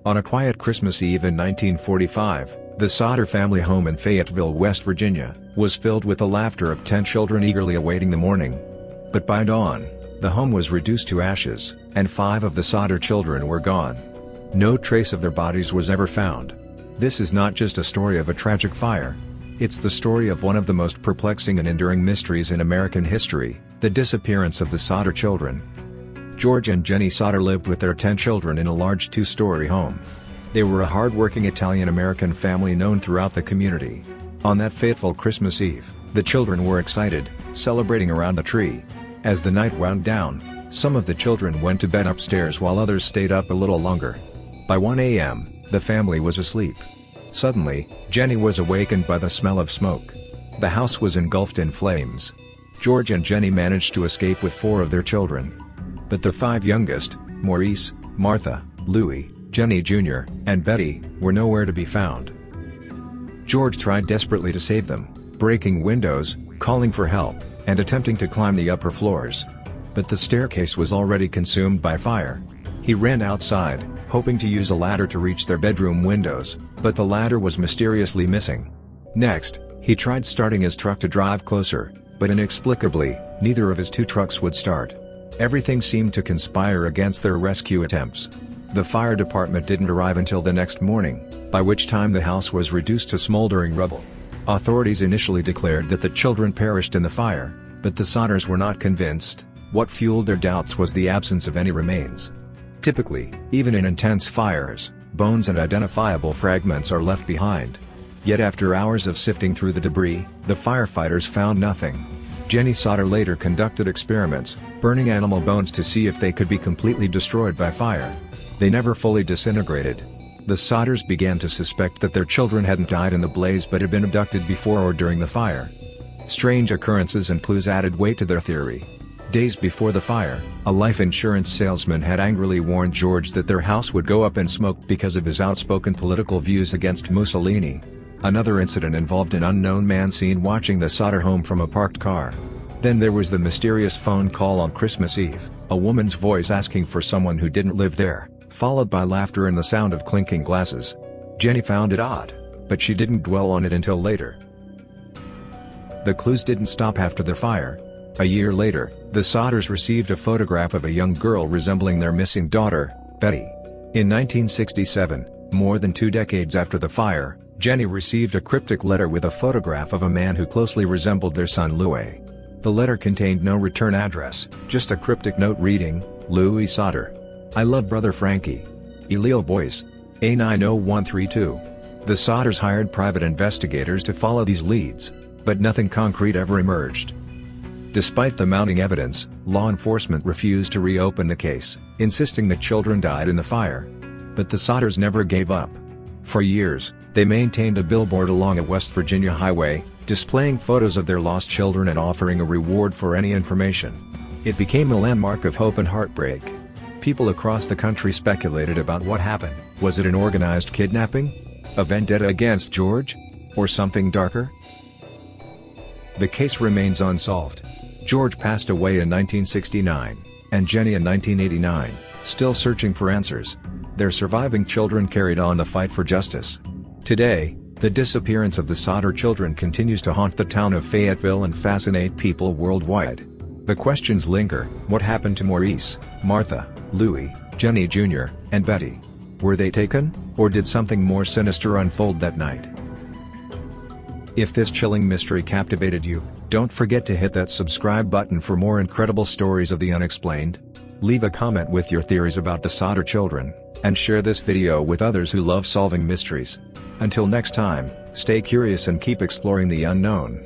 On a quiet Christmas Eve in 1945, the Sodder family home in Fayetteville, West Virginia, was filled with the laughter of 10 children eagerly awaiting the morning. But by dawn, the home was reduced to ashes, and 5 of the Sodder children were gone. No trace of their bodies was ever found. This is not just a story of a tragic fire. It's the story of one of the most perplexing and enduring mysteries in American history, the disappearance of the Sodder children. George and Jenny Sodder lived with their 10 children in a large 2-story home. They were a hard-working Italian-American family known throughout the community. On that fateful Christmas Eve, the children were excited, celebrating around the tree. As the night wound down, some of the children went to bed upstairs while others stayed up a little longer. By 1 a.m., the family was asleep. Suddenly, Jenny was awakened by the smell of smoke. The house was engulfed in flames. George and Jenny managed to escape with 4 of their children. But the 5 youngest, Maurice, Martha, Louis, Jenny Jr., and Betty, were nowhere to be found. George tried desperately to save them, breaking windows, calling for help, and attempting to climb the upper floors. But the staircase was already consumed by fire. He ran outside, hoping to use a ladder to reach their bedroom windows, but the ladder was mysteriously missing. Next, he tried starting his truck to drive closer, but inexplicably, neither of his 2 trucks would start. Everything seemed to conspire against their rescue attempts. The fire department didn't arrive until the next morning, by which time the house was reduced to smoldering rubble. Authorities initially declared that the children perished in the fire, but the Sodders were not convinced. What fueled their doubts was the absence of any remains. Typically, even in intense fires, bones and identifiable fragments are left behind. Yet after hours of sifting through the debris, the firefighters found nothing. Jenny Sodder later conducted experiments, burning animal bones to see if they could be completely destroyed by fire. They never fully disintegrated. The Sodders began to suspect that their children hadn't died in the blaze but had been abducted before or during the fire. Strange occurrences and clues added weight to their theory. Days before the fire, a life insurance salesman had angrily warned George that their house would go up in smoke because of his outspoken political views against Mussolini. Another incident involved an unknown man seen watching the Sodder home from a parked car. Then there was the mysterious phone call on Christmas Eve, a woman's voice asking for someone who didn't live there, followed by laughter and the sound of clinking glasses. Jenny found it odd, but she didn't dwell on it until later. The clues didn't stop after the fire. A year later, the Sodders received a photograph of a young girl resembling their missing daughter, Betty. In 1967, more than 2 decades after the fire, Jenny received a cryptic letter with a photograph of a man who closely resembled their son Louis. The letter contained no return address, just a cryptic note reading, "Louis Sodder. I love brother Frankie. Elil Boys. A90132. The Sodders hired private investigators to follow these leads, but nothing concrete ever emerged. Despite the mounting evidence, law enforcement refused to reopen the case, insisting that children died in the fire. But the Sodders never gave up. For years, they maintained a billboard along a West Virginia highway, displaying photos of their lost children and offering a reward for any information. It became a landmark of hope and heartbreak. People across the country speculated about what happened. Was it an organized kidnapping? A vendetta against George? Or something darker? The case remains unsolved. George passed away in 1969, and Jenny in 1989, still searching for answers. Their surviving children carried on the fight for justice. Today, the disappearance of the Sodder children continues to haunt the town of Fayetteville and fascinate people worldwide. The questions linger: what happened to Maurice, Martha, Louis, Jenny Jr., and Betty? Were they taken, or did something more sinister unfold that night? If this chilling mystery captivated you, don't forget to hit that subscribe button for more incredible stories of the unexplained. Leave a comment with your theories about the Sodder children, and share this video with others who love solving mysteries. Until next time, stay curious and keep exploring the unknown.